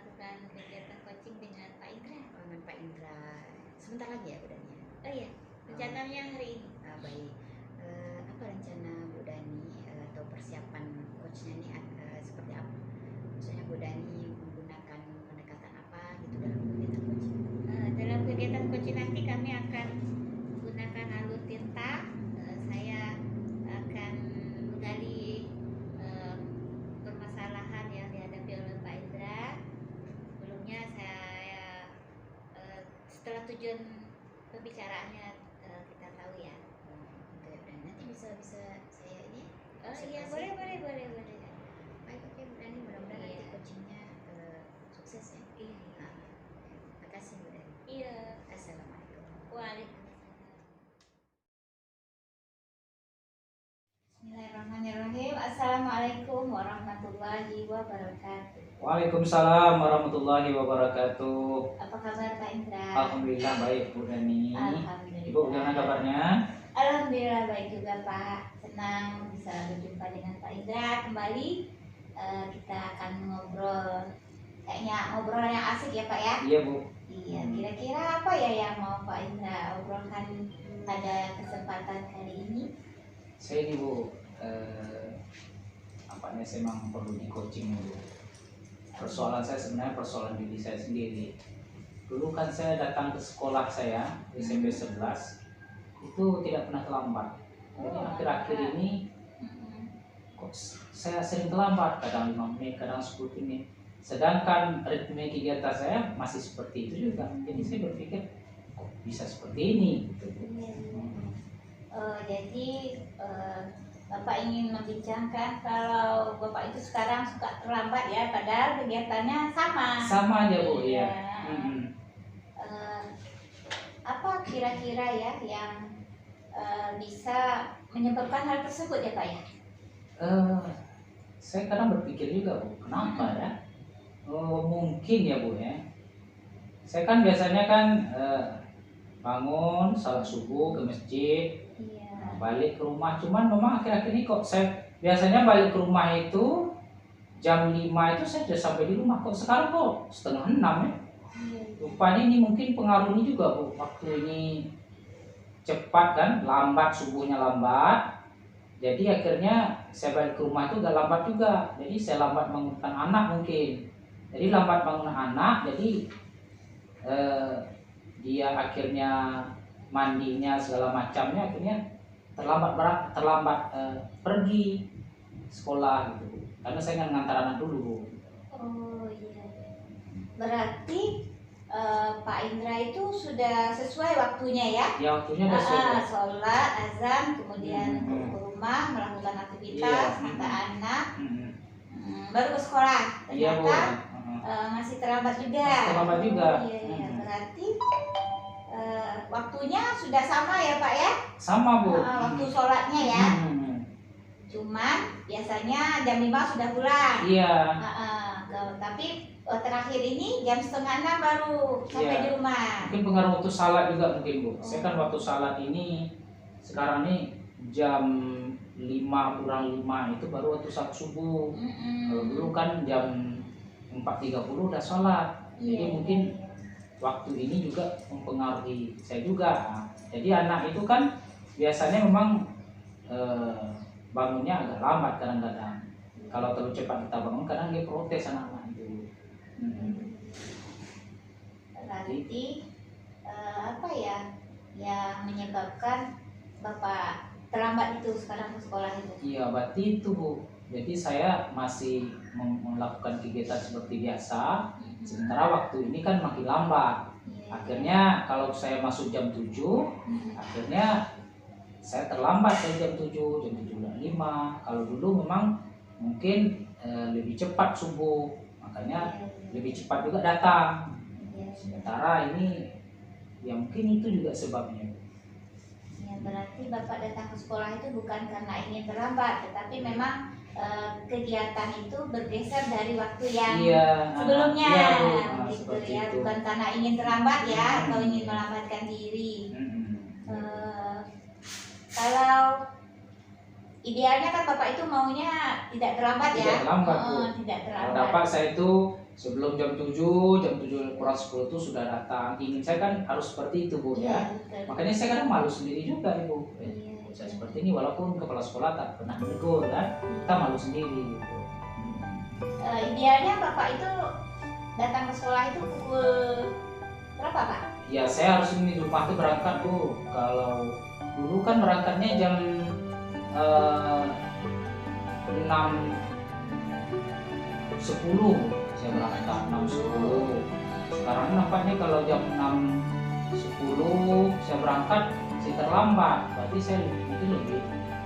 melakukan kegiatan coaching dengan Pak Indra. Oh, dengan Pak Indra. Sebentar lagi ya Bu Dani? Oh iya, rencananya hari ini. Baik. Apa rencana Bu Dani atau persiapan coachnya ini seperti apa? Maksudnya Bu Dani menggunakan pendekatan apa gitu dalam kegiatan coaching? Dalam kegiatan coaching nanti kami akan menggunakan alur tinta. Saya akan menggali permasalahan yang dihadapi oleh Pak Indra. Sebelumnya saya setelah tujuan pembicaraannya kita tahu ya. Oke, dan nanti bisa saya ini? Oh iya, boleh. Baik, oke Bu Dani, mudah-mudahan Iya. nanti coachingnya sukses ya. Iya. Terima kasih Bu Dani. Iya. Assalamualaikum. Waalaikumsalam. Bismillahirrahmanirrahim. Assalamualaikum warahmatullahi wabarakatuh. Waalaikumsalam warahmatullahi wabarakatuh. Apa kabar Pak Indra? Alhamdulillah baik Bu Dani. Alhamdulillah. Ibu gimana kabarnya? Alhamdulillah baik juga Pak. Senang bisa berjumpa dengan Pak Indra kembali. Kita akan ngobrol. Kayaknya ngobrol yang asik ya Pak ya? Iya Bu. Iya. Kira-kira apa ya yang mau Pak Indra obrolkan pada kesempatan kali ini? Saya ini Bu, apanya saya memang perlu di coaching Bu. Persoalan saya sebenarnya persoalan diri saya sendiri. Dulu kan saya datang ke sekolah saya SMP 11 itu tidak pernah terlambat. Jadi akhir-akhir ini kok saya sering terlambat, kadang 5 menit, kadang 10 menit. Sedangkan ritme kegiatan saya masih seperti itu juga. Jadi saya berpikir kok bisa seperti ini gitu. Jadi Bapak ingin membincangkan kalau Bapak itu sekarang suka terlambat ya, padahal kegiatannya sama. Sama aja Bu, Iya. ya. Apa kira-kira ya yang bisa menyebabkan hal tersebut ya Pak ya? Saya kadang berpikir juga Bu, kenapa ya? Mungkin ya Bu ya. Saya kan biasanya kan bangun, salat subuh ke masjid, Iya. balik ke rumah. Cuman memang akhir-akhir ini kok saya biasanya balik ke rumah itu jam 5 itu saya sudah sampai di rumah. Kok sekarang kok setengah 6 ya? Rupanya ini mungkin pengaruhnya juga Bu. Waktu ini cepat kan, lambat, subuhnya lambat. Jadi akhirnya saya balik ke rumah itu agak lambat juga. Jadi saya lambat bangunkan anak mungkin. Jadi lambat bangun anak, jadi dia akhirnya mandinya segala macamnya akhirnya terlambat pergi sekolah gitu. Karena saya nggak ngantar anak dulu Bu. Oh iya. Berarti Pak Indra itu sudah sesuai waktunya ya? Ya waktunya udah sesuai. Sholat, azan, kemudian ke rumah melakukan aktivitas, Iya. hantar anak, baru ke sekolah. Iya Bu. Ternyata masih terlambat juga. Masih terlambat juga. Iya. Berarti waktunya sudah sama ya Pak ya? Sama Bu. Waktu sholatnya ya. Cuman biasanya jam 5 sudah pulang. Iya. Tapi terakhir ini jam setengah 6 baru sampai Iya. di rumah. Mungkin pengaruh waktu salat juga mungkin Bu. Saya kan waktu salat ini sekarang nih jam 5 kurang 5 itu baru waktu salat subuh. Kalau dulu kan jam 4.30 udah sholat. Jadi mungkin waktu ini juga mempengaruhi saya juga. Jadi anak itu kan biasanya memang bangunnya agak lambat kadang-kadang. Kalau terlalu cepat kita bangun kadang dia protes anak-anak itu. Berarti apa ya yang menyebabkan Bapak terlambat itu sekarang ke sekolah itu? Iya, berarti itu Bu. Jadi saya masih melakukan kegiatan seperti biasa. Sementara waktu ini kan makin lambat. Akhirnya kalau saya masuk jam 7, akhirnya saya terlambat dari jam 7, jam 7.05. Kalau dulu memang mungkin lebih cepat subuh, makanya lebih cepat juga datang. Sementara ini ya mungkin itu juga sebabnya. Ya, berarti Bapak datang ke sekolah itu bukan karena ingin terlambat, tetapi memang kegiatan itu bergeser dari waktu yang sebelumnya, gitu ya, bukan karena ingin terlambat ya atau ingin melambatkan diri. Kalau idealnya kan Bapak itu maunya tidak terlambat ya. Tidak terlambat, Bu. Tidak Kalau terlambat. dapat saya itu sebelum jam 7 kurang 10 itu sudah datang. Ingin saya kan harus seperti itu, Bu, Iya, ya. betul. Makanya saya kadang malu sendiri juga, Ibu. Iya, Saya iya. seperti ini walaupun kepala sekolah tak pernah menegur kan. Kita malu sendiri gitu. Idealnya Bapak itu datang ke sekolah itu pukul berapa Pak? Ya saya harus ini di rumah tuh berangkat, Bu. Kalau dulu kan berangkatnya jam 6.10 saya berangkat 6.10. Sekarang nampaknya kalau jam 6.10 saya berangkat saya terlambat, berarti saya mungkin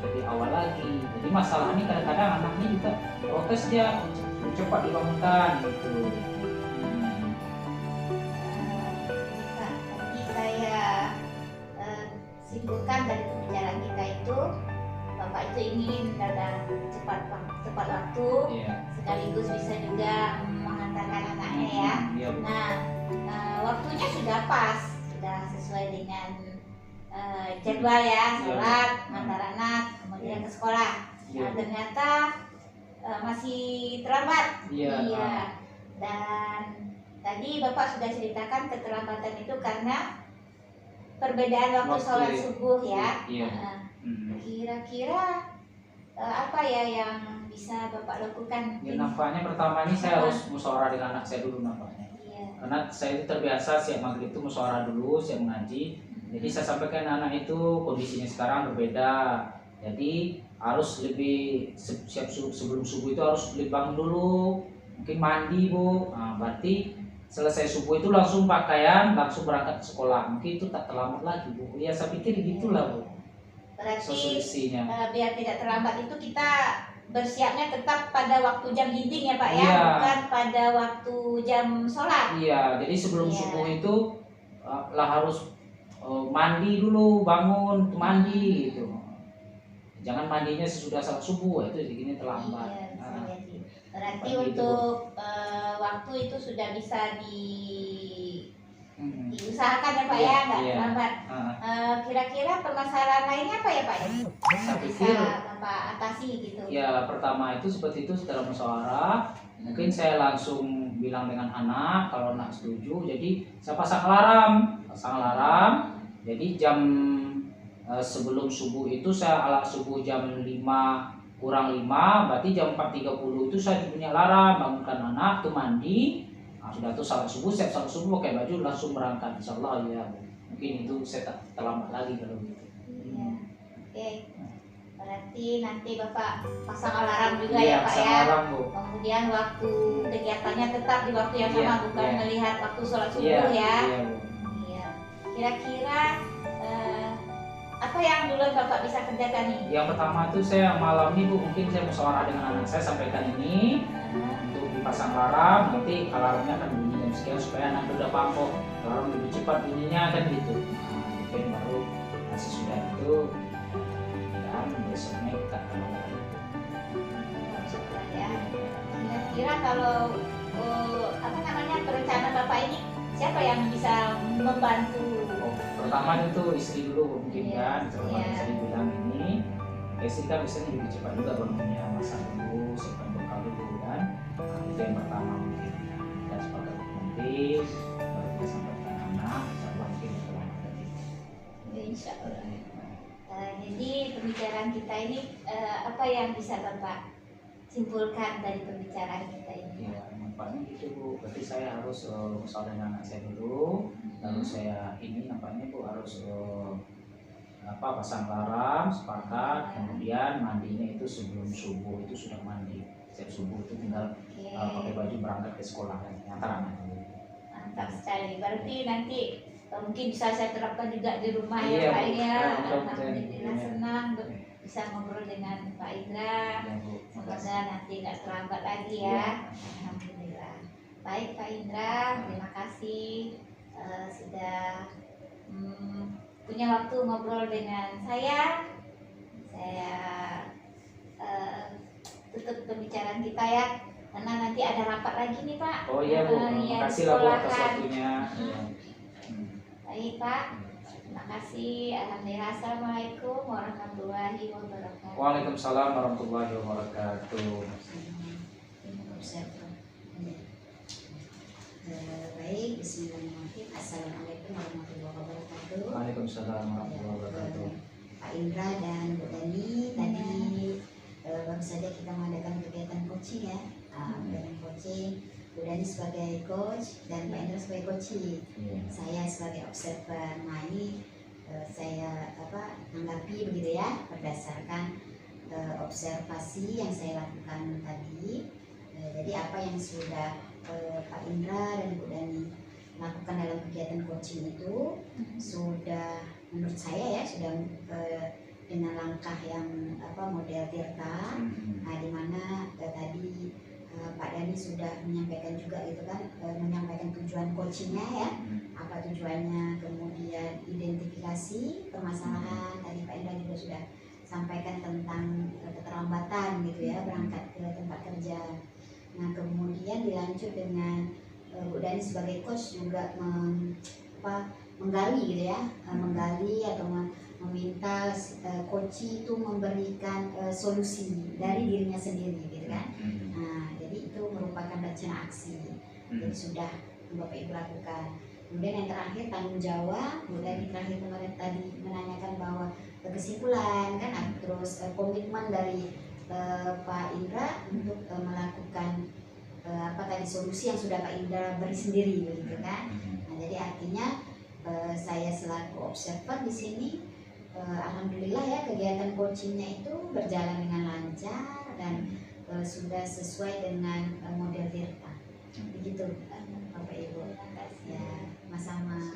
lebih awal lagi. Jadi masalah ini kadang-kadang anaknya juga protes, dia cepat dibangunkan gitu. Pak, tadi saya simpulkan dari pembicaraan kita itu Bapak itu ingin datang cepat waktu, Iya. sekaligus bisa juga mengantarkan anaknya ya. Iya, Bu. Nah, waktunya sudah pas, sudah sesuai dengan jadwal ya, sholat, antar anak, kemudian ke sekolah. Iya, Nah, Bu. ternyata masih terlambat. Iya. Dan tadi Bapak sudah ceritakan keterlambatan itu karena perbedaan waktu Waktu, sholat ya. subuh ya. Iya. Kira-kira apa ya yang bisa Bapak lakukan? Ya nampaknya pertama ini saya harus musyawarah dengan anak saya dulu nampaknya. Iya. Karena saya itu terbiasa siap maghrib itu musyawarah dulu, siap mengaji. Jadi saya sampaikan anak itu kondisinya sekarang berbeda. Jadi harus lebih siap sebelum subuh itu harus lebih bangun dulu, mungkin mandi, Bu. Nah, berarti selesai subuh itu langsung pakaian, langsung berangkat ke sekolah. Mungkin itu tak terlambat lagi, Bu. Ya saya pikir gitulah, Bu. Berarti Solusinya. biar tidak terlambat itu kita bersiapnya tetap pada waktu jam dinding ya Pak ya, Iya. bukan pada waktu jam sholat. Iya, jadi sebelum Iya. subuh itu lah harus mandi dulu, bangun mandi gitu. Jangan mandinya sesudah salat subuh, itu segini terlambat. Iya, bisa Nah, jadi. Berarti pagi itu. untuk waktu itu sudah bisa diusahakan ya Pak ya, nggak Iya. terlambat. Kira-kira permasalahan lainnya apa ya Pak ya? Saya Bisa pikir Bapak atasi gitu. ya pertama itu seperti itu setelah musyawarah, mungkin saya langsung bilang dengan anak kalau anak setuju, jadi saya pasang alarm. Jadi jam sebelum subuh itu saya alat subuh jam 5 kurang 5, berarti jam 4.30 itu saya punya alarm, bangunkan anak tuh mandi. Nah, sudah tuh salat subuh, siap salat subuh pakai baju langsung berangkat, insyaallah ya. Mungkin itu saya tak terlambat lagi kalau gitu. Iya. Oke. Berarti nanti Bapak pasang alarm juga Iya, ya Pak pasang ya. alarm, Bu. Kemudian waktu kegiatannya tetap di waktu yang Iya, sama, bukan iya. melihat waktu sholat subuh Iya, ya. iya, Bu. Iya. Kira-kira apa yang dulu Bapak bisa kerjakan nih? Yang pertama itu saya malam ini, Bu, mungkin saya musyawarah dengan anak saya, sampaikan ini untuk dipasang alarm, nanti alarmnya akan bunyi jam sekian supaya anak udah paham kok alarm lebih cepat bunyinya kan gitu. Nah, mungkin baru sesudah itu dan besoknya kita akan melakukan itu. Syukur ya. Kira-kira kalau apa namanya perencanaan Bapak ini siapa yang bisa membantu? Oh, pertama itu istri dulu mungkin Iya, kan, coba iya. istri bilang ini, istri kan biasanya lebih cepat juga bangunnya, masak dulu, siapkan bekal dulu kan. Nah, itu yang pertama mungkin. Dan sepakat nanti baru kita sampaikan anak, insyaallah mungkin setelah tadi. Insya Allah. Jadi pembicaraan kita ini apa yang bisa Bapak simpulkan dari pembicaraan kita ini? Ya, nampaknya gitu, Bu. Berarti saya harus musyawarah dengan anak saya dulu, lalu saya ini nampaknya, Bu, harus pasang alarm, sepakat, kemudian mandinya itu sebelum subuh itu sudah mandi. Setiap subuh itu tinggal Oke. pakai baju berangkat ke sekolah kan, antar anak dulu. Mantap sekali. Berarti nanti mungkin bisa saya terapkan juga di rumah Iya, ya Pak Bu. ya. Mudah-mudahan. Alhamdulillah Iya. senang bisa ngobrol dengan Pak Indra. Ya, Bu. Semoga nanti nggak terlambat lagi Iya. ya. Alhamdulillah. Baik Pak Indra, terima kasih sudah punya waktu ngobrol dengan saya. Saya tutup pembicaraan kita ya, karena nanti ada rapat lagi nih Pak. Oh iya, Bu. Iya, Terima kasih lah, Bu, atas sekolahan. waktunya. Iya. Baik Pak, Terima kasih. Alhamdulillah. Assalamualaikum warahmatullahi wabarakatuh. Waalaikumsalam warahmatullahi wabarakatuh. Baik, bismillahirrahmanirrahim. Assalamualaikum warahmatullahi wabarakatuh. Waalaikumsalam warahmatullahi wabarakatuh. Pak Indra dan Bu Dani, tadi baru saja kita mengadakan kegiatan coaching ya, kegiatan coaching. Bu Dani sebagai coach dan Pak Indra sebagai coaching. Saya sebagai observer. Nah ini saya tanggapi begitu ya, berdasarkan observasi yang saya lakukan tadi. Jadi apa yang sudah Pak Indra dan Bu Dani lakukan dalam kegiatan coaching itu sudah, menurut saya ya, sudah dengan langkah yang model Tirta. Nah di mana tadi Pak Dani sudah menyampaikan juga gitu kan, menyampaikan tujuan coachingnya ya, apa tujuannya, kemudian identifikasi permasalahan. Tadi Pak Indra juga sudah sampaikan tentang keterlambatan gitu ya, berangkat ke tempat kerja. Nah kemudian dilanjut dengan Bu Dani sebagai coach juga menggali gitu ya, menggali atau meminta coach itu memberikan solusi dari dirinya sendiri gitu kan. Nah jadi itu merupakan rencana aksi, jadi sudah Bapak Ibu lakukan. Kemudian yang terakhir tanggung jawab. Bu Dani terakhir kemarin tadi menanyakan bahwa kesimpulan kan, terus komitmen dari Pak Indra untuk melakukan solusi yang sudah Pak Indra beri sendiri begitu kan. Nah, jadi artinya saya selaku observer di sini, alhamdulillah ya, kegiatan coachingnya itu berjalan dengan lancar dan sudah sesuai dengan model Tirta begitu Bapak Ibu ya, sama-sama.